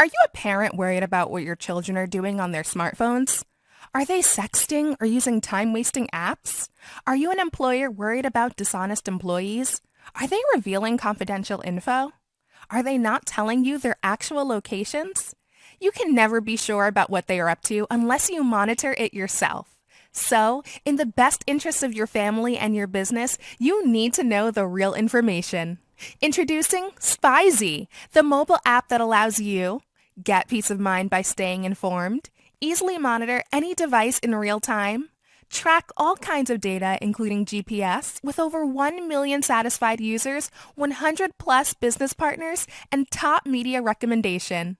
Are you a parent worried about what your children are doing on their smartphones? Are they sexting or using time-wasting apps? Are you an employer worried about dishonest employees? Are they revealing confidential info? Are they not telling you their actual locations? You can never be sure about what they are up to unless you monitor it yourself. So, in the best interest of your family and your business, you need to know the real information. Introducing SPYZIE, the mobile app that allows you get peace of mind by staying informed, easily monitor any device in real time, track all kinds of data including GPS with over 1 million satisfied users, 100 plus business partners, and top media recommendation.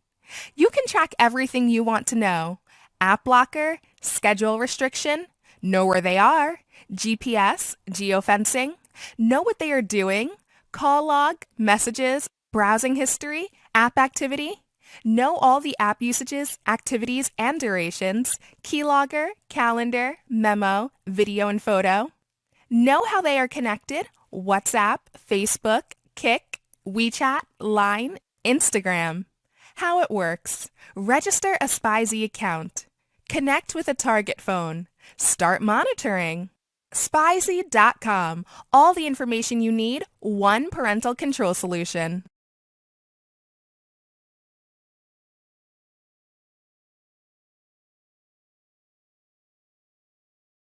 You can track everything you want to know. App blocker, schedule restriction, know where they are, GPS, geofencing, know what they are doing, Calllog, messages, browsing history, app activity, know all the app usages, activities, and durations, Keylogger, calendar, Memo, video and photo, know how they are connected, WhatsApp, Facebook, Kik, Wechat, Line, Instagram. How it works. Register a SPYZIE account. Connect with a target phone. Start monitoring. SPYZIE.com. All the information you need, one parental control solution.